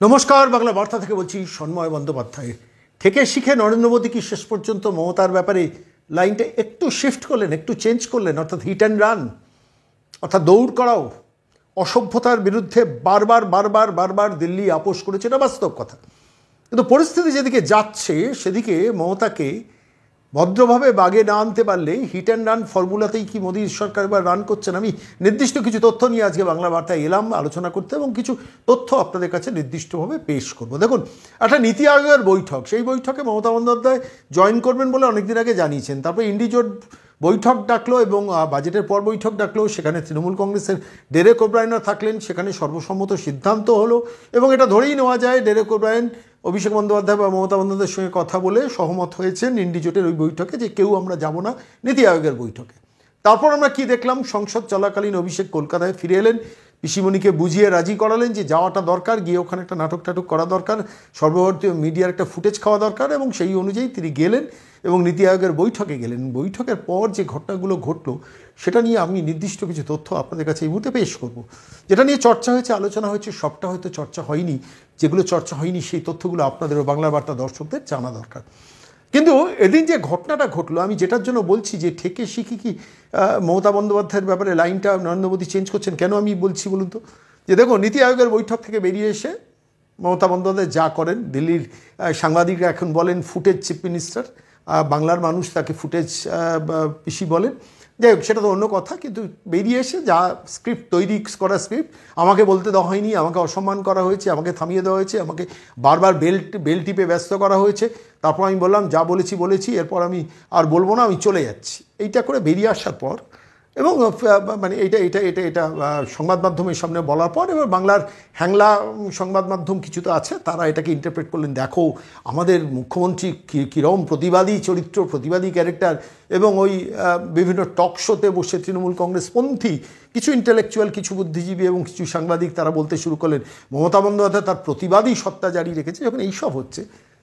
নমস্কার, বাংলা বার্তা থেকে বলছি সন্ময় বন্দ্যোপাধ্যায়। থেকে শিখে নরেন্দ্র মোদী কি শেষ পর্যন্ত মমতার ব্যাপারে লাইনটা একটু শিফট করলেন, একটু চেঞ্জ করলেন, অর্থাৎ হিট অ্যান্ড রান, অর্থাৎ দৌড় করাও, অসভ্যতার বিরুদ্ধে বারবার বারবার বারবার দিল্লি আপোষ করেছে, এটা বাস্তব কথা। কিন্তু পরিস্থিতি যেদিকে যাচ্ছে সেদিকে মমতাকে ভদ্রভাবে বাগে না আনতে পারলে হিট অ্যান্ড রান ফর্মুলাতেই কি মোদী সরকার এবার রান করছেন? আমি নির্দিষ্ট কিছু তথ্য নিয়ে আজকে বাংলা বার্তায় এলাম আলোচনা করতে, এবং কিছু তথ্য আপনাদের কাছে নির্দিষ্টভাবে পেশ করব। দেখুন, একটা নীতি আয়োগের বৈঠক, সেই বৈঠকে মমতা বন্দ্যোপাধ্যায় জয়েন করবেন বলে অনেকদিন আগে জানিয়েছেন। তারপর ইন্ডিজোট বৈঠক ডাকলো এবং বাজেটের পর বৈঠক ডাকলো, সেখানে তৃণমূল কংগ্রেসের ডেরেক ওব্রায়েনও থাকলেন, সেখানে সর্বসম্মত সিদ্ধান্ত হলো এবং এটা ধরেই নেওয়া যায় ডেরেক ওব্রায়েন অভিষেক বন্দ্যোপাধ্যায় বা মমতা বন্দ্যোপাধ্যায়ের সঙ্গে কথা বলে সহমত হয়েছেন ইন্ডিজোটের ওই বৈঠকে যে কেউ আমরা যাব না নীতি আয়োগের বৈঠকে। তারপর আমরা কি দেখলাম, সংসদ চলাকালীন অভিষেক কলকাতায় ফিরে এলেন, পিসিমণিকে বুঝিয়ে রাজি করালেন যে যাওয়াটা দরকার, গিয়ে ওখানে একটা নাটক টাটক করা দরকার, সর্বভারতীয় মিডিয়ার একটা ফুটেজ খাওয়া দরকার, এবং সেই অনুযায়ী তিনি গেলেন এবং নীতি আয়োগের বৈঠকে গেলেন। বৈঠকের পর যে ঘটনাগুলো ঘটলো সেটা নিয়ে আমি নির্দিষ্ট কিছু তথ্য আপনাদের কাছে এই মুহূর্তে পেশ করব। যেটা নিয়ে চর্চা হয়েছে, আলোচনা হয়েছে, সবটা হয়তো চর্চা হয়নি। যেগুলো চর্চা হয়নি সেই তথ্যগুলো আপনাদেরও বাংলা বার্তা দর্শকদের জানা দরকার। কিন্তু এদিন যে ঘটনাটা ঘটলো, আমি যেটার জন্য বলছি যে থেকে শিখি কি মমতা বন্দ্যোপাধ্যায়ের ব্যাপারে লাইনটা নরেন্দ্র মোদী চেঞ্জ করছেন, কেন আমি বলছি বলুন তো? যে দেখো, নীতি আয়োগের বৈঠক থেকে বেরিয়ে এসে মমতা বন্দ্যোপাধ্যায় যা করেন, দিল্লির সাংবাদিকরা এখন বলেন ফুটেজ চিফ মিনিস্টার, বাংলার মানুষ তাকে ফুটেজ পিসি বলেন, যাই হোক সেটা তো অন্য কথা। কিন্তু বেরিয়ে এসে যা স্ক্রিপ্ট তৈরি করা, স্ক্রিপ্ট আমাকে বলতে দেওয়া হয়নি, আমাকে অসম্মান করা হয়েছে, আমাকে থামিয়ে দেওয়া হয়েছে, আমাকে বারবার বেল টিপে ব্যস্ত করা হয়েছে, তারপর আমি বললাম যা বলেছি, এরপর আমি আর বলবো না, আমি চলে যাচ্ছি, এইটা করে বেরিয়ে আসার পর এবং মানে এটা সংবাদ মাধ্যমের সামনে বলার পর এবার বাংলার হ্যাংলা সংবাদ মাধ্যম কিছু তো আছে, তারা এটাকে ইন্টারপ্রেট করলেন, দেখো আমাদের মুখ্যমন্ত্রী কীরকম প্রতিবাদী চরিত্র, প্রতিবাদী ক্যারেক্টার, এবং ওই বিভিন্ন টক শোতে বসে তৃণমূল কংগ্রেসপন্থী কিছু ইন্টেলেকচুয়াল, কিছু বুদ্ধিজীবী এবং কিছু সাংবাদিক তারা বলতে শুরু করলেন মমতা বন্দ্যোপাধ্যায় তার প্রতিবাদী সত্তা জারি রেখেছে। যখন এইসব হচ্ছে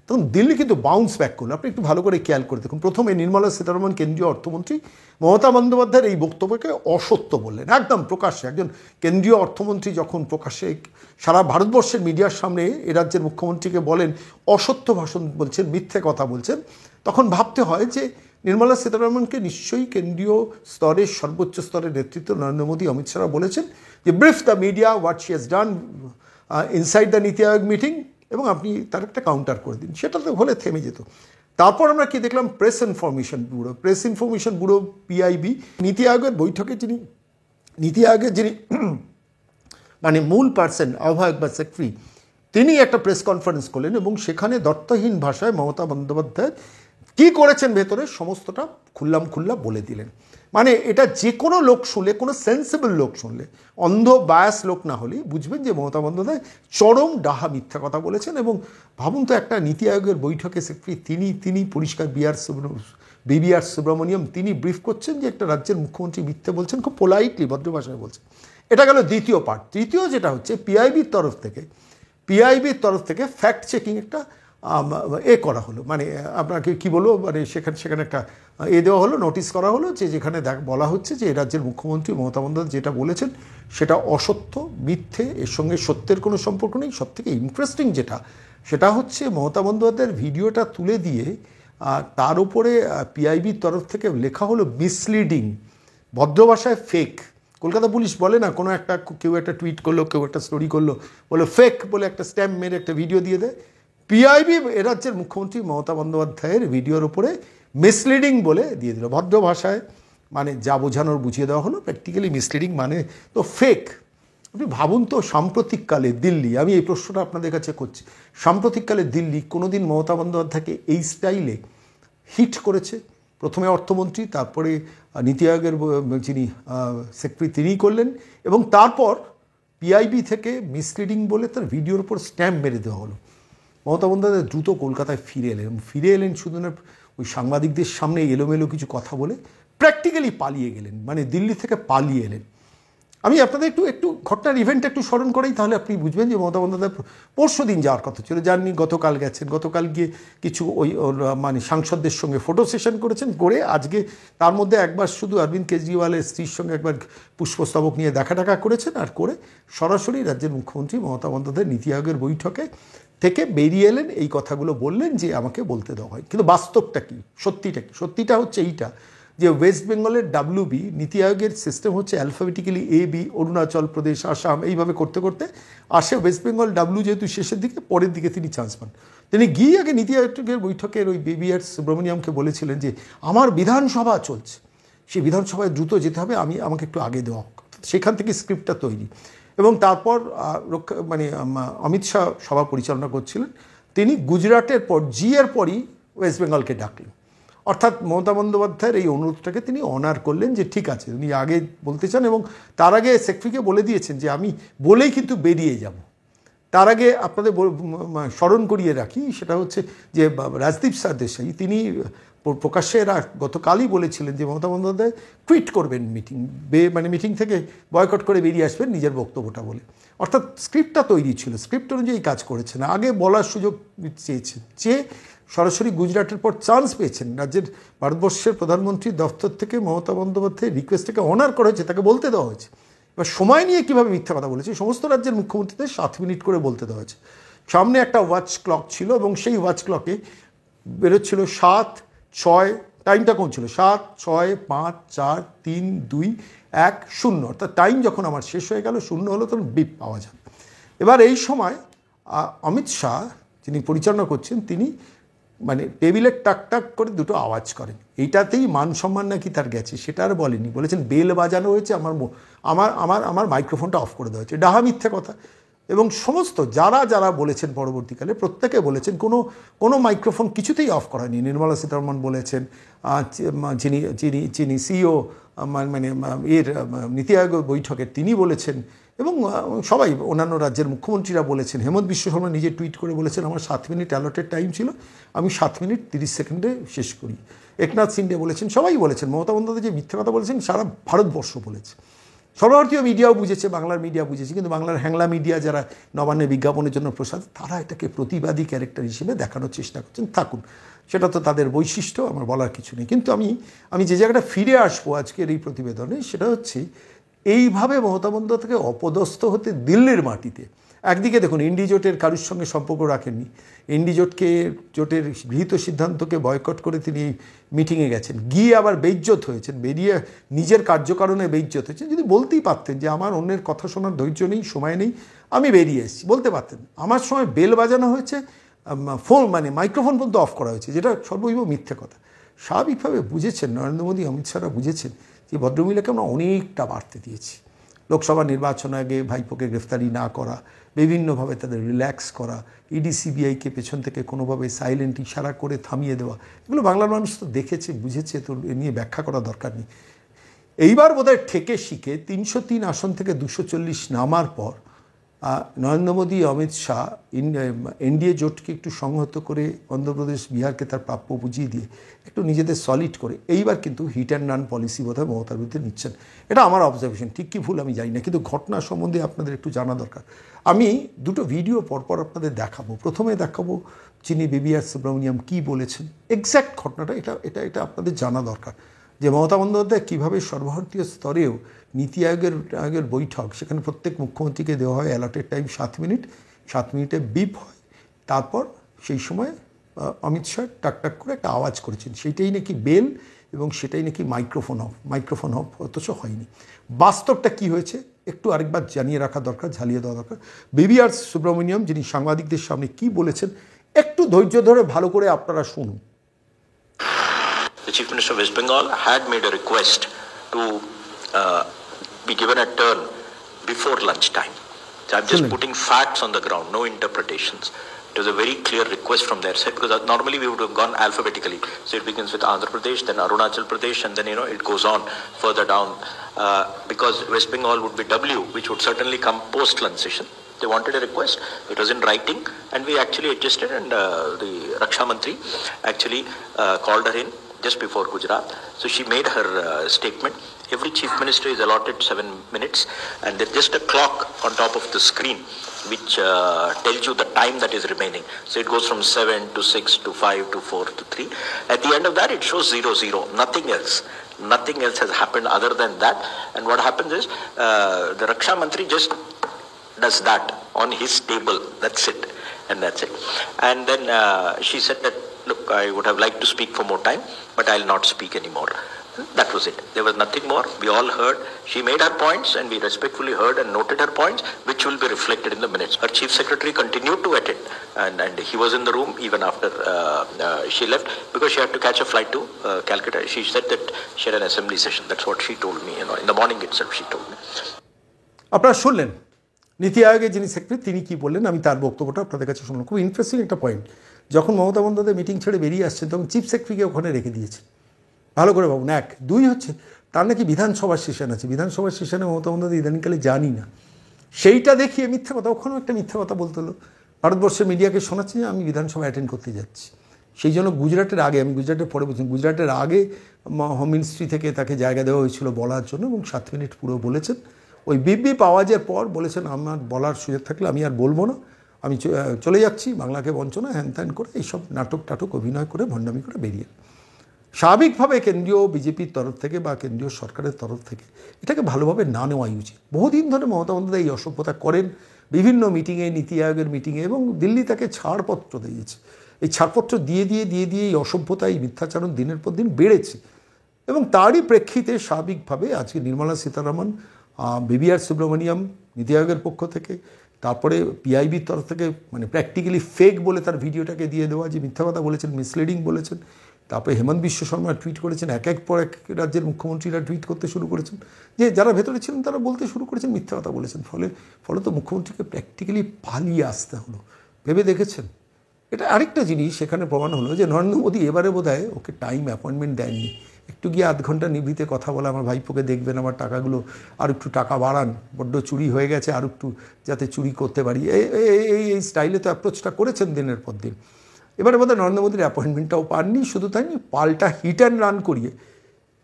তখন দিল্লি কিন্তু বাউন্স ব্যাক করলো। আপনি একটু ভালো করে খেয়াল করে দেখুন, প্রথমে নির্মলা সীতারমণ কেন্দ্রীয় অর্থমন্ত্রী মমতা বন্দ্যোপাধ্যায়ের এই বক্তব্যকে অসত্য বললেন, একদম প্রকাশ্যে। একজন কেন্দ্রীয় অর্থমন্ত্রী যখন প্রকাশ্যে সারা ভারতবর্ষের মিডিয়ার সামনে এ রাজ্যের মুখ্যমন্ত্রীকে বলেন অসত্য ভাষণ বলছেন, মিথ্যে কথা বলছেন, তখন ভাবতে হয় যে নির্মলা সীতারমণকে নিশ্চয়ই কেন্দ্রীয় স্তরের সর্বোচ্চ স্তরের নেতৃত্ব নরেন্দ্র মোদী, অমিত শাহ বলেছেন যে brief the media what she has done inside the নীতি আয়োগ মিটিং, এবং আপনি তার একটা কাউন্টার করে দিন, সেটা তো হলে থেমে যেত। তারপর আমরা কি দেখলাম, প্রেস ইনফরমেশন ব্যুরো পিআইবি, নীতি আয়োগের বৈঠকে নীতি আয়োগের যিনি মানে মূল পার্সন, আহ্বায়ক বা সেক্রেটারি, তিনি একটা প্রেস কনফারেন্স করলেন এবং সেখানে দর্থহীন ভাষায় মমতা বন্দ্যোপাধ্যায় কী করেছেন ভেতরে সমস্তটা খুল্লা বলে দিলেন। মানে এটা যে কোনো লোক শুনলে, কোনো সেন্সিবল লোক শুনলে, অন্ধ বায়াস লোক না হলেই বুঝবেন যে মমতা বন্দ্যোপাধ্যায় চরম ডাহা মিথ্যা কথা বলেছেন। এবং ভাবুন তো, একটা নীতি আয়োগের বৈঠকে সেক্রেটারি তিনি পরিষ্কার বিবিআর সুব্রমণিয়াম তিনি ব্রিফ করছেন যে একটা রাজ্যের মুখ্যমন্ত্রী মিথ্যে বলছেন, খুব পোলাইটলি ভদ্র ভাষায় বলছেন। এটা গেল দ্বিতীয় পার্ট। তৃতীয় যেটা হচ্ছে, পিআইবির তরফ থেকে ফ্যাক্ট চেকিং একটা করা হলো, মানে আপনাকে কি বলবো, মানে সেখানে একটা দেওয়া হলো, নোটিশ করা হলো যে যেখানে বলা হচ্ছে যে এ রাজ্যের মুখ্যমন্ত্রী মমতা বন্দ্যোপাধ্যায় যেটা বলেছেন সেটা অসত্য, মিথ্যে, এর সঙ্গে সত্যের কোনো সম্পর্ক নেই। সবথেকে ইন্টারেস্টিং সেটা হচ্ছে মমতা বন্দ্যোপাধ্যায়ের ভিডিওটা তুলে দিয়ে তার উপরে পিআইবির তরফ থেকে লেখা হলো মিসলিডিং, ভদ্র ভাষায় ফেক। কলকাতা পুলিশ বলে না, কোনো একটা কেউ একটা টুইট করলো, কেউ একটা স্টোরি করলো, বলে ফেক বলে একটা স্ট্যাম্প মেরে একটা ভিডিও দিয়ে দেয়। পিআইবি এ রাজ্যের মুখ্যমন্ত্রী মমতা বন্দ্যোপাধ্যায়ের ভিডিওর উপরে মিসলিডিং বলে দিয়ে দিল, ভদ্র ভাষায় মানে যা বোঝানোর বুঝিয়ে দেওয়া হলো, প্র্যাকটিক্যালি মিসলিডিং মানে তো ফেক। আপনি ভাবুন তো, সাম্প্রতিককালে দিল্লি, আমি এই প্রশ্নটা আপনাদের কাছে করছি, সাম্প্রতিককালে দিল্লি কোনোদিন মমতা বন্দ্যোপাধ্যায়কে এই স্টাইলে হিট করেছে? প্রথমে অর্থমন্ত্রী, তারপরে নীতি আয়োগের যিনি সেক্রেটারি তিনিই করলেন, এবং তারপর পিআইবি থেকে মিসলিডিং বলে তার ভিডিওর উপর স্ট্যাম্প মেরে দেওয়া হলো। মমতা বন্দ্যোপাধ্যায় দ্রুত কলকাতায় ফিরে এলেন শুধু না, ওই সাংবাদিকদের সামনে এলোমেলো কিছু কথা বলে প্র্যাকটিক্যালি পালিয়ে গেলেন, মানে দিল্লি থেকে পালিয়ে এলেন। আমি আপনাদের একটু ঘটনার ইভেন্ট একটু স্মরণ করেই তাহলে আপনি বুঝবেন যে মমতা বন্দ্যোপাধ্যায় পরশু দিন যাওয়ার কথা ছিল, যাননি, গতকাল গেছেন। গতকাল গিয়ে কিছু মানে সাংসদদের সঙ্গে ফটো সেশন করেছেন, করে আজকে তার মধ্যে একবার শুধু অরবিন্দ কেজরিওয়ালের স্ত্রীর সঙ্গে একবার পুষ্পস্তবক নিয়ে দেখা করেছেন, আর করে সরাসরি রাজ্যের মুখ্যমন্ত্রী মমতা বন্দ্যোপাধ্যায় নীতি আয়োগের বৈঠকে থেকে বেরিয়ে এলেন, এই কথাগুলো বললেন যে আমাকে বলতে দেওয়া হয়। কিন্তু বাস্তবটা কী, সত্যিটা কী? সত্যিটা হচ্ছে এইটা যে ওয়েস্ট বেঙ্গলের WB নীতি আয়োগের সিস্টেম হচ্ছে অ্যালফাবেটিক্যালি AB, অরুণাচল প্রদেশ, আসাম, এইভাবে করতে করতে আসে ওয়েস্ট বেঙ্গল W, যেহেতু শেষের দিকে, পরের দিকে তিনি চান্স পান। তিনি গিয়ে আগে নীতি আয়োগের বৈঠকের ওই BBR সুব্রমণিয়ামকে বলেছিলেন যে আমার বিধানসভা চলছে, সেই বিধানসভায় দ্রুত যেতে হবে, আমাকে একটু আগে দেওয়া হোক। সেখান থেকে স্ক্রিপ্টটা তৈরি। এবং তারপর অমিত শাহ সভা পরিচালনা করছিলেন, তিনি গুজরাটের পর এর পরই ওয়েস্ট বেঙ্গলকে ডাকলেন। অর্থাৎ মমতা বন্দ্যোপাধ্যায়ের এই অনুরোধটাকে তিনি অনার করলেন যে ঠিক আছে, উনি আগে বলতে চান, এবং তার আগে সেক্রেটারিকে বলে দিয়েছেন যে আমি বলেই কিন্তু বেরিয়ে যাব। তার আগে আপনাদের স্মরণ করিয়ে রাখি, সেটা হচ্ছে যে রাজদীপ সরদেশাই তিনি প্রকাশ্যে গতকালই বলেছিলেন যে মমতা বন্দ্যোপাধ্যায় টুইট করবেন মিটিং থেকে বয়কট করে বেরিয়ে আসবেন নিজের বক্তব্যটা বলে। অর্থাৎ স্ক্রিপ্টটা তৈরি ছিল, স্ক্রিপ্ট অনুযায়ী কাজ করেছেন, আগে বলার সুযোগ চেয়েছেন, সরাসরি গুজরাটের পর চান্স পেয়েছেন। রাজ্যের ভারতবর্ষের প্রধানমন্ত্রীর দফতর থেকে মমতা বন্দ্যোপাধ্যায়ের রিকোয়েস্টটাকে অনার করা হয়েছে, তাকে বলতে দেওয়া হয়েছে। এবার সময় নিয়ে কীভাবে মিথ্যা কথা বলেছে, সমস্ত রাজ্যের মুখ্যমন্ত্রীদের 7 মিনিট করে বলতে দেওয়া হয়েছে। সামনে একটা ওয়াচ ক্লক ছিল এবং সেই ওয়াচ ক্লকে বেরোচ্ছিল 7, 6, টাইমটা কোন ছিল 7, 6, 5, 4, 3, 2, 1, 0। অর্থাৎ টাইম যখন আমার শেষ হয়ে গেল, 0 হলো, তখন বিপ পাওয়া যায়। এবার এই সময় অমিত শাহ যিনি পরিচালনা করছেন, তিনি টেবিলের টাক টাক করে দুটো আওয়াজ করেন। এইটাতেই মান সম্মান নাকি তার গেছে, সেটা আর বলেনি, বলেছেন বেল বাজানো হয়েছে, আমার মাইক্রোফোনটা অফ করে দেওয়া হয়েছে। ডাহা মিথ্যে কথা। এবং সমস্ত যারা বলেছেন পরবর্তীকালে প্রত্যেকে বলেছেন কোনো মাইক্রোফোন কিছুতেই অফ করা হয়নি। নির্মলা সীতারমণ বলেছেন, যিনি CEO নীতি আয়োগ বৈঠকের তিনি বলেছেন, এবং সবাই অন্যান্য রাজ্যের মুখ্যমন্ত্রীরা বলেছেন। হেমন্ত বিশ্ব শর্মা নিজে টুইট করে বলেছেন আমার 7 মিনিট অ্যালটেড টাইম ছিল, আমি 7 মিনিট 30 সেকেন্ডে শেষ করি। একনাথ সিন্ডে বলেছেন, সবাই বলেছেন। মমতা বন্দ্যোপাধ্যায় যে মিথ্যা কথা বলেছেন সারা ভারতবর্ষ বলেছে, সর্বভারতীয় মিডিয়াও বুঝেছে, বাংলার মিডিয়া বুঝেছে, কিন্তু বাংলার হ্যাংলা মিডিয়া যারা নবান্নের বিজ্ঞাপনের জন্য প্রসাদ, তারা এটাকে প্রতিবাদী ক্যারেক্টার হিসেবে দেখানোর চেষ্টা করছেন। থাকুন, সেটা তো তাদের বৈশিষ্ট্য, আমার বলার কিছু নেই। কিন্তু আমি যে জায়গাটা ফিরে আসবো আজকের এই প্রতিবেদনে, সেটা হচ্ছে এইভাবে মমতা বন্দ্যোপাধ্যায়কে অপদস্থ হতে দিল্লির মাটিতে। একদিকে দেখুন, ইন্ডিজোটের কারুর সঙ্গে সম্পর্ক রাখেননি, জোটের গৃহীত সিদ্ধান্তকে বয়কট করে তিনি মিটিংয়ে গেছেন, গিয়ে আবার বেইজ্জত হয়েছেন, বেরিয়ে নিজের কার্যকারণে বেইজ্জত হয়েছেন। যদি বলতেই পারতেন যে আমার অন্যের কথা শোনার ধৈর্য নেই, সময় নেই, আমি বেরিয়ে এসেছি, বলতে পারতেন। আমার সময় বেল বাজানো হয়েছে, ফোন মাইক্রোফোন পর্যন্ত অফ করা হয়েছে, যেটা সর্বৈব মিথ্যে কথা। স্বাভাবিকভাবে বুঝেছেন নরেন্দ্র মোদী, অমিত শাহরা বুঝেছেন যে ভদ্রমহিলাকে আমরা অনেকটা বাড়তে দিয়েছি। লোকসভা নির্বাচন আগে ভাইপোকে গ্রেফতারি না করা, বিভিন্নভাবে তাদের রিল্যাক্স করা, ED CBIকে পেছন থেকে কোনোভাবে সাইলেন্ট ইশারা করে থামিয়ে দেওয়া, এগুলো বাংলার মানুষ তো দেখেছে, বুঝেছে, তো এ নিয়ে ব্যাখ্যা করা দরকার নেই। এইবার বোধহয় ঠেকে শিখে 303 আসন থেকে 240 নামার পর নরেন্দ্র মোদী, অমিত শাহ NDA জোটকে একটু সংহত করে অন্ধ্রপ্রদেশ, বিহারকে তার প্রাপ্য বুঝিয়ে দিয়ে একটু নিজেদের সলিড করে এইবার কিন্তু হিট অ্যান্ড রান পলিসি বোধহয় মমতার বিরুদ্ধে নিচ্ছেন। এটা আমার অবজারভেশন, ঠিক কি ভুল আমি জানি না, কিন্তু ঘটনা সম্বন্ধে আপনাদের একটু জানা দরকার। আমি দুটো ভিডিও পরপর আপনাদের দেখাবো। প্রথমে দেখাবো যিনি BBR সুব্রমণিয়াম কী বলেছেন, এক্স্যাক্ট ঘটনাটা, এটা আপনাদের জানা দরকার যে মমতা বন্দ্যোপাধ্যায় কীভাবে সর্বভারতীয় স্তরেও নীতি আয়োগের বৈঠক, সেখানে প্রত্যেক মুখ্যমন্ত্রীকে দেওয়া হয় অ্যালটেড টাইম 7 মিনিট, 7 মিনিটে বিপ হয়। তারপর সেই সময় অমিত শাহ টাক করে একটা আওয়াজ করেছেন, সেইটাই নাকি বেল এবং সেটাই নাকি মাইক্রোফোন অফ, অথচ হয়নি। বাস্তবটা কি হয়েছে একটু আরেকবার জানিয়ে রাখা দরকার, ঝালিয়ে দেওয়া দরকার। BBR সুব্রমণিয়াম যিনি সাংবাদিকদের সামনে কি বলেছেন, একটু ধৈর্য ধরে ভালো করে আপনারা শুনুন। The Chief Minister of West Bengal had made a request to be given a turn before lunchtime. So I'm just putting facts on the ground, no interpretations. It was a very clear request from their side, because normally we would have gone alphabetically. So it begins with Andhra Pradesh, then Arunachal Pradesh, and then it goes on further down. Because West Bengal would be W, which would certainly come post-lunch session. They wanted a request. It was in writing, and we actually adjusted, and the Raksha Mantri actually called her in just before Gujarat. So she made her statement every chief minister is allotted 7 minutes, and there's just a clock on top of the screen which tells you the time that is remaining. So it goes from 7 to 6 to 5 to 4 to 3. At the end of that, it shows 0, nothing else. Nothing else has happened other than that. And what happens is the Raksha Mantri just does that on his table. That's it. And that's it. And then she said that, look, I would have liked to speak for more time, but I'll not speak anymore. That was it. There was nothing more. We all heard. She made her points, and we respectfully heard and noted her points, which will be reflected in the minutes. Her chief secretary continued to attend, and he was in the room even after she left, because she had to catch a flight to Calcutta. She said that she had an assembly session. That's what she told me. In the morning itself, she told me. আপনারা শুনলেন নীতি আয়োগের যিনি secretary তিনি কি বললেন, আমি তার বক্তব্যটা আপনাদের কাছে শুনলাম। খুব ইন্টারেস্টিং একটা পয়েন্ট, যখন মমতা বন্দ্যোপাধ্যায় মিটিং ছেড়ে বেরিয়ে আসছেন তখন চিফ সেক্রেটারিকে ওখানে রেখে দিয়েছে। ভালো করে ভাবুন। 1, 2 হচ্ছে তার নাকি বিধানসভার সেশন আছে, বিধানসভার সেশনে মমতা বন্দ্যোপাধ্যায় ইদানিংকালে জানি না, সেইটা দেখিয়ে মিথ্যা কথা, ওখানেও একটা মিথ্যা কথা বলতে হলো। ভারতবর্ষের মিডিয়াকে শোনাচ্ছি যে আমি বিধানসভা অ্যাটেন্ড করতে যাচ্ছি। সেই জন্য গুজরাটের আগে, আমি গুজরাটের পরে বলছি, গুজরাটের আগে হোম মিনিস্ট্রি থেকে তাকে জায়গা দেওয়া হয়েছিল বলার জন্য, এবং 7 মিনিট পুরো বলেছেন। ওই বিপ আওয়াজের পর বলেছেন আমার বলার সুযোগ থাকলে আমি আর বলবো না, আমি চলে যাচ্ছি, বাংলাকে বঞ্চনা হ্যান ত্যান করে এইসব নাটক অভিনয় করে ভণ্ডামি করে বেরিয়ে। স্বাভাবিকভাবে কেন্দ্রীয় বিজেপির তরফ থেকে বা কেন্দ্রীয় সরকারের তরফ থেকে এটাকে ভালোভাবে না নেওয়াই উচিত। বহুদিন ধরে মমতা বন্দ্যোপাধ্যায় এই অসভ্যতা করেন বিভিন্ন মিটিংয়ে, নীতি আয়োগের মিটিংয়ে, এবং দিল্লি তাকে ছাড়পত্র দিয়েছে। এই ছাড়পত্র দিয়ে এই অসভ্যতা, এই মিথ্যাচারণ দিনের পর দিন বেড়েছে, এবং তারই প্রেক্ষিতে স্বাভাবিকভাবে আজকে নির্মলা সীতারামন, বিবিআর সুব্রমণিয়াম নীতি আয়োগের পক্ষ থেকে, তারপরে পিআইবির তরফ থেকে মানে প্র্যাকটিক্যালি ফেক বলে তার ভিডিওটাকে দিয়ে দেওয়া, যে মিথ্যা কথা বলেছেন, মিসলিডিং বলেছেন। তারপরে হেমন্ত বিশ্ব শর্মা টুইট করেছেন, এক পর এক রাজ্যের মুখ্যমন্ত্রীরা টুইট করতে শুরু করেছেন, যে যারা ভেতরে ছিলেন তারা বলতে শুরু করেছেন মিথ্যা কথা বলেছেন। ফলে তো মুখ্যমন্ত্রীকে প্র্যাকটিক্যালি পালিয়ে আসতে হলো। ভেবে দেখেছেন? এটা আরেকটা জিনিস এখানে প্রমাণ হলো যে নরেন্দ্র মোদী এবারে বোধহয় ওকে টাইম অ্যাপয়েন্টমেন্ট দেননি। একটু গিয়ে 1/2 ঘন্টা নিভৃতে কথা বলে, আমার ভাইপোকে দেখবেন, আমার টাকাগুলো আর একটু টাকা বাড়ান, বড্ড চুরি হয়ে গেছে, আর একটু যাতে চুরি করতে পারি, এই স্টাইলে তো অ্যাপ্রোচটা করেছেন দিনের পর দিন। এবারে বোধহয় নরেন্দ্র মোদীর অ্যাপয়েন্টমেন্টটাও পাননি। শুধু তাই নয়, পাল্টা হিট অ্যান্ড রান করিয়ে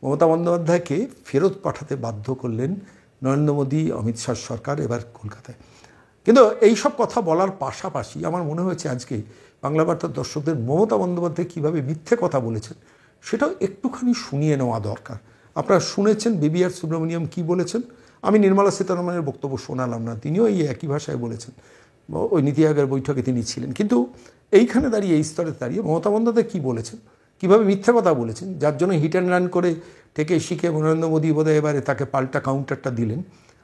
মমতা বন্দ্যোপাধ্যায়কে ফেরত পাঠাতে বাধ্য করলেন নরেন্দ্র মোদী, অমিত শাহ সরকার এবার কলকাতায়। কিন্তু এইসব কথা বলার পাশাপাশি আমার মনে হয়েছে আজকে বাংলা বার্তার দর্শকদের মমতা বন্দ্যোপাধ্যায় কীভাবে মিথ্যে কথা বলেছেন সেটাও একটুখানি শুনিয়ে নেওয়া দরকার। আপনারা শুনেছেন বিবিআর সুব্রমণিয়াম কী বলেছেন, আমি নির্মলা সীতারামনের বক্তব্য শোনালাম না, তিনিও এই একই ভাষায় বলেছেন, ওই নীতি আয়োগের বৈঠকে তিনি ছিলেন। কিন্তু এইখানে দাঁড়িয়ে, এই স্তরে দাঁড়িয়ে মমতা বন্দ্যোপাধ্যায় কী বলেছেন, কীভাবে মিথ্যা কথা বলেছেন, যার জন্য হিট অ্যান্ড রান করে থেকে শিখে নরেন্দ্র মোদী বোধহয় এবারে তাকে পাল্টা কাউন্টারটা দিলেন,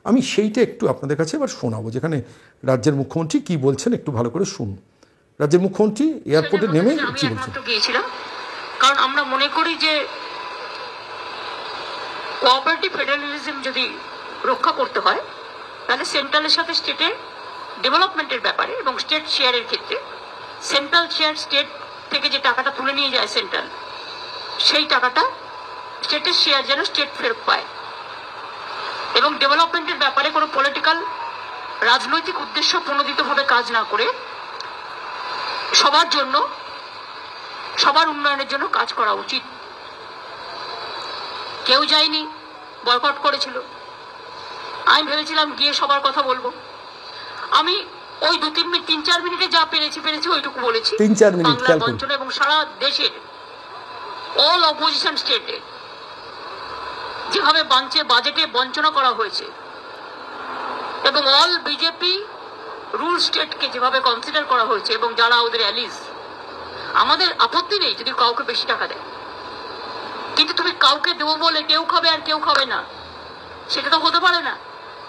আমি সেইটা একটু আপনাদের কাছে এবার শোনাবো, যেখানে রাজ্যের মুখ্যমন্ত্রী কী বলছেন একটু ভালো করে শুনুন। রাজ্যের মুখ্যমন্ত্রী এয়ারপোর্টে নেমে কী বলছেন। গিয়েছিলাম কারণ আমরা মনে করি যে কোঅপারেটিভ ফেডারেলিজম যদি রক্ষা করতে হয় তাহলে সেন্ট্রালের সাথে স্টেটের ডেভেলপমেন্টের ব্যাপারে এবং স্টেট শেয়ারের ক্ষেত্রে সেন্ট্রাল শেয়ার স্টেট থেকে যে টাকাটা তুলে নিয়ে যায় সেন্ট্রাল, সেই টাকাটা স্টেটের শেয়ার যেন স্টেট ফেরত পায়, এবং ডেভেলপমেন্টের ব্যাপারে কোনো পলিটিক্যাল রাজনৈতিক উদ্দেশ্য প্রণোদিতভাবে কাজ না করে সবার জন্য, সবার উন্নয়নের জন্য কাজ করা উচিত। কেউ যায়নি, বয়কট করেছিল। আমি ভেবেছিলাম গিয়ে সবার কথা বলবো। আমি ওই 3-4 মিনিটে যা পেরেছি ওইটুকু বলেছি। 3-4 মিনিট বাংলা বঞ্চনা এবং সারা দেশের অল অপোজিশন স্টেটে যেভাবে বাজেটে বঞ্চনা করা হয়েছে এবং অল বিজেপি রুল স্টেটকে যেভাবে কনসিডার করা হয়েছে এবং যারা ওদের অ্যালিজ, আমাদের আপত্তি নেই যদি কাউকে বেশি টাকা দেয়, কিন্তু তুমি কাউকে দেবো বলে কেউ খাবে আর কেউ খাবে না, সেটা তো হতে পারে না।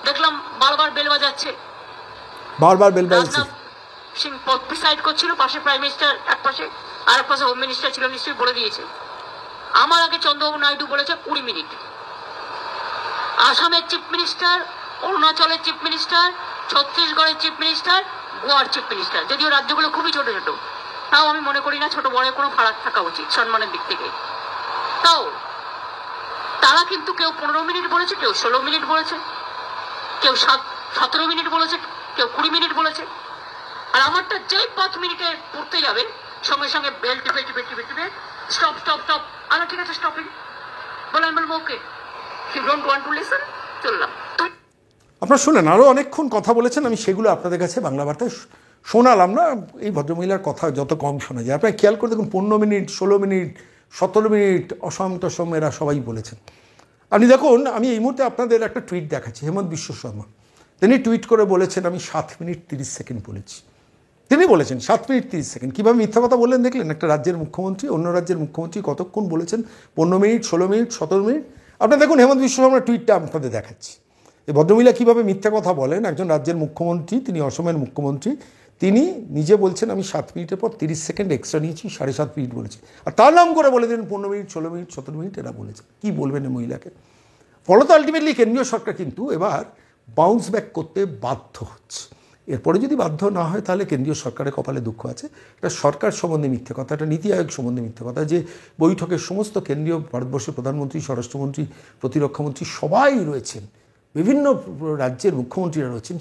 দেখলাম বারবার বেল বাজাচ্ছে, রাজনাথ সিং প্রিসাইড করছিল, পাশে প্রাইম মিনিস্টার এক পাশে, আর এক পাশে হোম মিনিস্টার ছিল, নিশ্চয়ই বলে দিয়েছে। আমার আগে চন্দ্রবাবু নাইডু বলেছে 20 মিনিট। আসামের চিফ মিনিস্টার, অরুণাচলের চিফ মিনিস্টার, ছত্তিশগড়ের চিফ মিনিস্টার, গোয়ার চিফ মিনিস্টার, যদিও রাজ্যগুলো খুবই ছোট ছোট, তাও আমি মনে করি না ছোট বড় কোনো ফারাক থাকা উচিত সম্মানের দিক থেকে। তাও তারা কিন্তু কেউ 15 মিনিট বলেছে, কেউ 16 মিনিট বলেছে, কেউ 17 মিনিট বলেছে, কেউ 20 মিনিট বলেছে। আর আমারটা যেই 5 মিনিটে পড়তে যাবে সঙ্গে সঙ্গে বেল টিপে টিপে টিপে টিপে স্টপ স্টপ স্টপ, আচ্ছা ঠিক আছে স্টপিং বলে, আমি বলবো okay you don't want to listen, চললাম। আপনারা শুনেন, আরও অনেকক্ষণ কথা বলেছেন, আমি সেগুলো আপনাদের কাছে বাংলা বার্তায় শোনালাম না। এই ভদ্রমহিলার কথা যত কম শোনা যায়, আপনারা খেয়াল করে দেখুন, 15 মিনিট, 16 মিনিট, 17 মিনিট অসম টসম এরা সবাই বলেছেন। আপনি দেখুন, আমি এই মুহূর্তে আপনাদের একটা টুইট দেখাচ্ছি। হেমন্ত বিশ্ব শর্মা তিনি টুইট করে বলেছেন, আমি 7 মিনিট 30 সেকেন্ড বলেছি। তিনি বলেছেন 7 মিনিট 30 সেকেন্ড। কীভাবে মিথ্যা কথা বললেন দেখলেন? একটা রাজ্যের মুখ্যমন্ত্রী অন্য রাজ্যের মুখ্যমন্ত্রী কতক্ষণ বলেছেন? 15 মিনিট, 16 মিনিট, 17 মিনিট। আপনারা দেখুন হেমন্ত বিশ্ব শর্মার টুইটটা আপনাদের দেখাচ্ছি। এই ভদ্রমহিলা কীভাবে মিথ্যা কথা বলেন। একজন রাজ্যের মুখ্যমন্ত্রী, তিনি অসমের মুখ্যমন্ত্রী, তিনি নিজে বলছেন আমি 7 মিনিটের পর 30 সেকেন্ড এক্সট্রা নিয়েছি, 7.5 মিনিট বলেছি। আর তার নাম করে বলে দেন 15 মিনিট, 16 মিনিট, 17 মিনিট এরা বলেছে। কী বলবেন এই মহিলাকে? ফলত আলটিমেটলি কেন্দ্রীয় সরকার কিন্তু এবার বাউন্স ব্যাক করতে বাধ্য হচ্ছে। এরপরে যদি বাধ্য না হয় তাহলে কেন্দ্রীয় সরকারের কপালে দুঃখ আছে। এটা সরকার সম্বন্ধে মিথ্যে কথা, এটা নীতি আয়োগ সম্বন্ধে মিথ্যে কথা, যে বৈঠকের সমস্ত কেন্দ্রীয় ভারতবর্ষের প্রধানমন্ত্রী, স্বরাষ্ট্রমন্ত্রী, প্রতিরক্ষামন্ত্রী সবাই রয়েছেন, বিভিন্ন রাজ্যের মুখ্যমন্ত্রীরা রয়েছেন,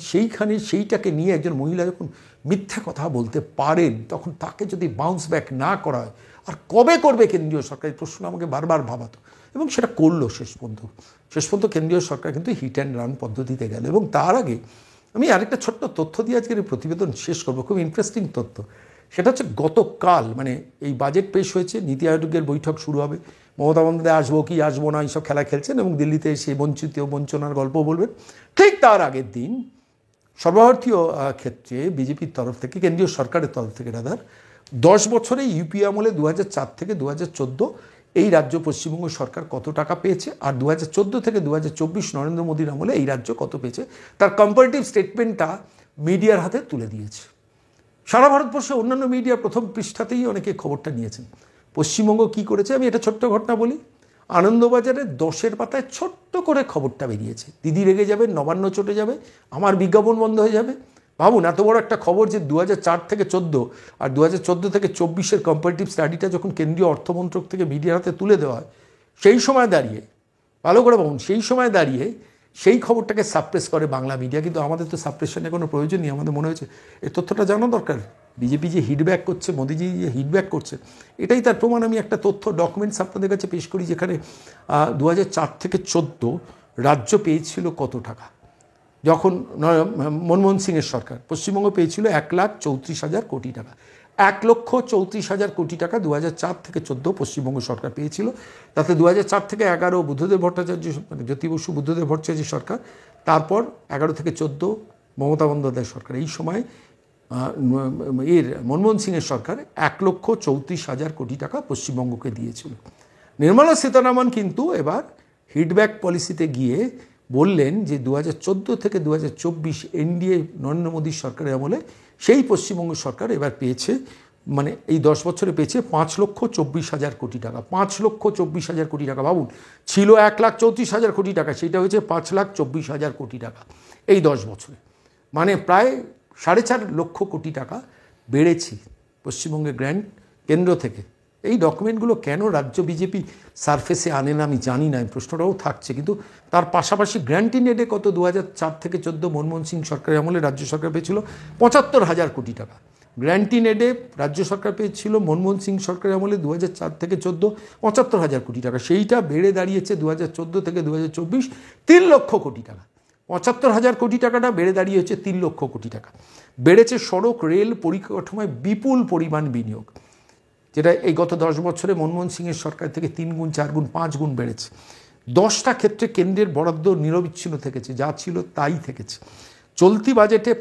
সেইটাকে নিয়ে একজন মহিলা যখন মিথ্যা কথা বলতে পারেন, তখন তাকে যদি বাউন্স ব্যাক না করা হয়, আর কবে করবে কেন্দ্রীয় সরকার? এই প্রশ্ন আমাকে বারবার ভাবাতো, এবং সেটা করলো শেষ পর্যন্ত কেন্দ্রীয় সরকার কিন্তু হিট অ্যান্ড রান পদ্ধতিতে গেল। এবং তার আগে আমি আরেকটা ছোট্ট তথ্য দিয়ে আজকের এই প্রতিবেদন শেষ করবো, খুব ইন্টারেস্টিং তথ্য। সেটা হচ্ছে গতকাল, মানে এই বাজেট পেশ হয়েছে, নীতি আয়োগের বৈঠক শুরু হবে, মমতা বন্দ্যোপাধ্যায় আসবো কি আসবো না এইসব খেলা খেলছেন এবং দিল্লিতে এসে বঞ্চনার গল্প বলবেন। ঠিক তার আগের দিন সর্বভারতীয় ক্ষেত্রে বিজেপির তরফ থেকে, কেন্দ্রীয় সরকারের তরফ থেকে রাদার, 10 বছরে ইউপিএ আমলে 2004 থেকে 2014 এই রাজ্য পশ্চিমবঙ্গ সরকার কত টাকা পেয়েছে, আর 2014 থেকে 2024 নরেন্দ্র মোদীর আমলে এই রাজ্য কত পেয়েছে, তার কম্পারেটিভ স্টেটমেন্টটা মিডিয়ার হাতে তুলে দিয়েছে। সারা ভারতবর্ষে অন্যান্য মিডিয়া প্রথম পৃষ্ঠাতেই অনেকে খবরটা নিয়েছেন। পশ্চিমবঙ্গ কি করেছে আমি এটা ছোট্ট ঘটনা বলি। আনন্দবাজারের 10-এর পাতায় ছোট্ট করে খবরটা বেরিয়েছে। দিদি রেগে যাবে, নবান্ন চটে যাবে, আমার বিজ্ঞাপন বন্ধ হয়ে যাবে। ভাবুন, এত বড় একটা খবর যে 2004 থেকে 14 আর 2014 থেকে 24-এর কম্পারেটিভ স্টাডিটা যখন কেন্দ্রীয় অর্থমন্ত্রক থেকে মিডিয়ার হাতে তুলে দেওয়া হয়, সেই সময় দাঁড়িয়ে, ভালো করে ভাবুন, সেই সময় দাঁড়িয়ে সেই খবরটাকে সাপ্রেস করে বাংলা মিডিয়া। কিন্তু আমাদের তো সাপ্রেশনের কোনো প্রয়োজন নেই। আমাদের মনে হয়েছে এই তথ্যটা জানা দরকার। বিজেপি যে হিটব্যাক করছে, মোদিজি যে হিটব্যাক করছে, এটাই তার প্রমাণ। আমি একটা তথ্য ডকুমেন্টস আপনাদের কাছে পেশ করি, যেখানে 2004 থেকে 14 রাজ্য পেয়েছিল কত টাকা। যখন মনমোহন সিংয়ের সরকার, পশ্চিমবঙ্গ পেয়েছিল 1,34,000 কোটি টাকা। 1,34,000 কোটি টাকা 2004 থেকে 14 পশ্চিমবঙ্গ সরকার পেয়েছিল। তাতে 2004 থেকে 11 বুদ্ধদেব ভট্টাচার্য, মানে জ্যোতি বসু বুদ্ধদেব ভট্টাচার্য সরকার, তারপর 11 থেকে 14 মমতা বন্দ্যোপাধ্যায় সরকার। এই সময় মনমোহন সিংয়ের সরকার 1,34,000 কোটি টাকা পশ্চিমবঙ্গকে দিয়েছিল। নির্মলা সীতারামন কিন্তু এবার হিটব্যাক পলিসিতে গিয়ে বললেন যে 2014 থেকে 2024 এনডিএ নরেন্দ্র মোদীর সরকারের আমলে সেই পশ্চিমবঙ্গ সরকার এবার পেয়েছে, মানে এই 10 বছরে পেয়েছে 5,24,000 কোটি টাকা। 5,24,000 কোটি টাকা। ভাবুন, ছিল 1,34,000 কোটি টাকা, সেটা হয়েছে 5,24,000 কোটি টাকা এই 10 বছরে। মানে প্রায় 4.5 লক্ষ কোটি টাকা বেড়েছে পশ্চিমবঙ্গের গ্র্যান্ট কেন্দ্র থেকে। এই ডকুমেন্টগুলো কেন রাজ্য বিজেপি সারফেসে আনে না আমি জানি না, প্রশ্নটাও থাকছে। কিন্তু তার পাশাপাশি গ্র্যান্ট ইন এডে কত 2004 থেকে 14 মনমোহন সিং সরকারের আমলে রাজ্য সরকার পেয়েছিল 75,000 কোটি টাকা। গ্র্যান্ট ইন এডে রাজ্য সরকার পেয়েছিল মনমোহন সিং সরকারের আমলে 2004 থেকে 14 75,000 কোটি টাকা। সেইটা বেড়ে দাঁড়িয়েছে 2014 থেকে 2024 3 লক্ষ কোটি টাকা। 75,000 কোটি টাকাটা বেড়ে দাঁড়িয়েছে 3 লক্ষ কোটি টাকা। বেড়েছে সড়ক, রেল, পরিকাঠামোয় বিপুল পরিমাণ বিনিয়োগ, যেটা এই গত 10 বছরে মনমোহন সিংয়ের সরকার থেকে 3 গুণ, 4 গুণ, 5 গুণ বেড়েছে। 10টা ক্ষেত্রে কেন্দ্রের বরাদ্দ নিরবিচ্ছিন্ন থেকেছে, যা ছিল তাই থেকেছে। চলতি বাজেটে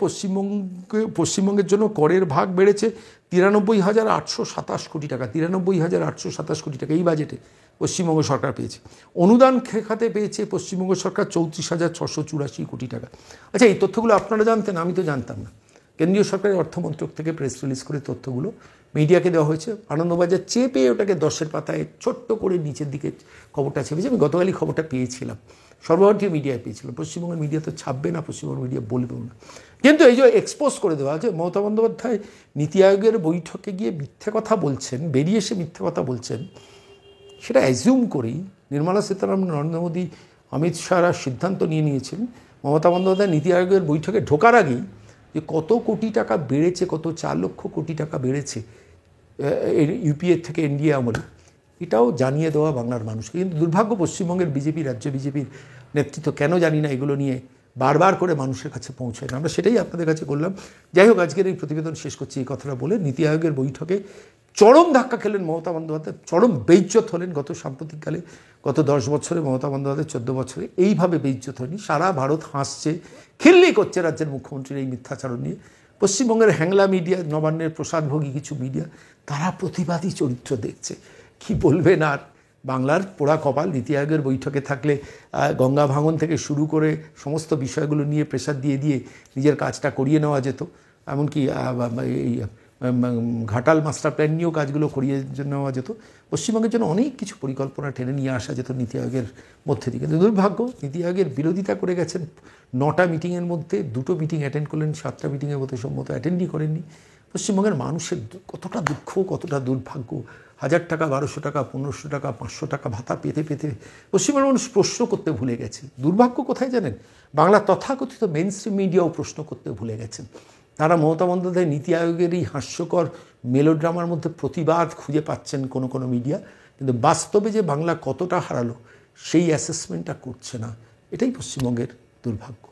পশ্চিমবঙ্গের জন্য করের ভাগ বেড়েছে 93,827 কোটি টাকা। 93,827 কোটি টাকা এই বাজেটে পশ্চিমবঙ্গ সরকার পেয়েছে। অনুদান খাতে পেয়েছে পশ্চিমবঙ্গ সরকার 34,684 কোটি টাকা। আচ্ছা, এই তথ্যগুলো আপনারা জানতেন? আমি তো জানতাম না। কেন্দ্রীয় সরকারের অর্থমন্ত্রক থেকে প্রেস রিলিজ করে তথ্যগুলো মিডিয়াকে দেওয়া হয়েছে। আনন্দবাজার চেপে ওটাকে 10-এর পাতায় ছোট্ট করে নিচের দিকে খবরটা ছেপেছে। আমি গতকালই খবরটা পেয়েছিলাম, সর্বভারতীয় মিডিয়ায় পেয়েছিলাম। পশ্চিমবঙ্গের মিডিয়া তো ছাপবে না, পশ্চিমবঙ্গের মিডিয়া বলবেও না। কিন্তু এই যে এক্সপোজ করে দেওয়া যে মমতা বন্দ্যোপাধ্যায় নীতি আয়োগের বৈঠকে গিয়ে মিথ্যে কথা বলছেন, বেরিয়ে এসে মিথ্যে কথা বলছেন, সেটা অ্যাজিউম করেই নির্মলা সীতারামন, নরেন্দ্র মোদী, অমিত শাহরা সিদ্ধান্ত নিয়েছেন মমতা বন্দ্যোপাধ্যায় নীতি আয়োগের বৈঠকে ঢোকার আগেই যে কত কোটি টাকা বেড়েছে, কত 4 লক্ষ কোটি টাকা বেড়েছে ইউপিএ থেকে এনডিএ আমলে, এটাও জানিয়ে দেওয়া বাংলার মানুষকে। কিন্তু দুর্ভাগ্য পশ্চিমবঙ্গের বিজেপি, রাজ্য বিজেপির নেতৃত্ব কেন জানি না এগুলো নিয়ে বারবার করে মানুষের কাছে পৌঁছায় না। আমরা সেটাই আপনাদের কাছে করলাম। যাই হোক, আজকের এই প্রতিবেদন শেষ করছি এই কথাটা বলে। নীতি আয়োগের বৈঠকে চরম ধাক্কা খেলেন মমতা বন্দ্যোপাধ্যায়, চরম বেইজ্জত হলেন। গত সাম্প্রতিককালে, গত 10 বছরে মমতা বন্দ্যোপাধ্যায় 14 বছরে এইভাবে বেইজ্জত হয়নি। সারা ভারত হাসছে, খিল্লি করছে রাজ্যের মুখ্যমন্ত্রীর এই মিথ্যাচারণ নিয়ে। পশ্চিমবঙ্গের হ্যাংলা মিডিয়া, নবান্নের প্রসাদভোগী কিছু মিডিয়া, তারা প্রতিবাদী চরিত্র দেখছে। কি বলবেন আর, বাংলার পোড়া কপাল। নীতি আয়োগের বৈঠকে থাকলে গঙ্গা ভাঙন থেকে শুরু করে সমস্ত বিষয়গুলো নিয়ে প্রেশার দিয়ে দিয়ে নিজের কাজটা করিয়ে নেওয়া যেত। এমনকি এই ঘাটাল মাস্টার প্ল্যান নিয়েও কাজগুলো করিয়ে নেওয়া যেত। পশ্চিমবঙ্গের জন্য অনেক কিছু পরিকল্পনা টেনে নিয়ে আসা যেত নীতি আয়োগের মধ্যে দিয়ে। কিন্তু দুর্ভাগ্য, নীতি আয়োগের বিরোধিতা করে গেছেন। 9টা মিটিংয়ের মধ্যে 2টো মিটিং অ্যাটেন্ড করলেন, 7টা মিটিংয়ের মধ্যে সম্মত অ্যাটেন্ডই করেননি। পশ্চিমবঙ্গের মানুষের কতটা দুঃখ, কতটা দুর্ভাগ্য। 1000 টাকা, 1200 টাকা, 1500 টাকা, 500 টাকা ভাতা পেতে পেতে পশ্চিমবঙ্গের মানুষ প্রশ্ন করতে ভুলে গেছে। দুর্ভাগ্য কোথায় জানেন? বাংলা তথাকথিত মেইন স্ট্রিম মিডিয়াও প্রশ্ন করতে ভুলে গেছেন। তারা মমতা বন্দ্যোপাধ্যায় নীতি আয়োগের এই হাস্যকর মেলোড্রামার মধ্যে প্রতিবাদ খুঁজে পাচ্ছেন কোনো কোনো মিডিয়া, কিন্তু বাস্তবে যে বাংলা কতটা হারালো সেই অ্যাসেসমেন্টটা করছে না। এটাই পশ্চিমবঙ্গের দুর্ভাগ্য।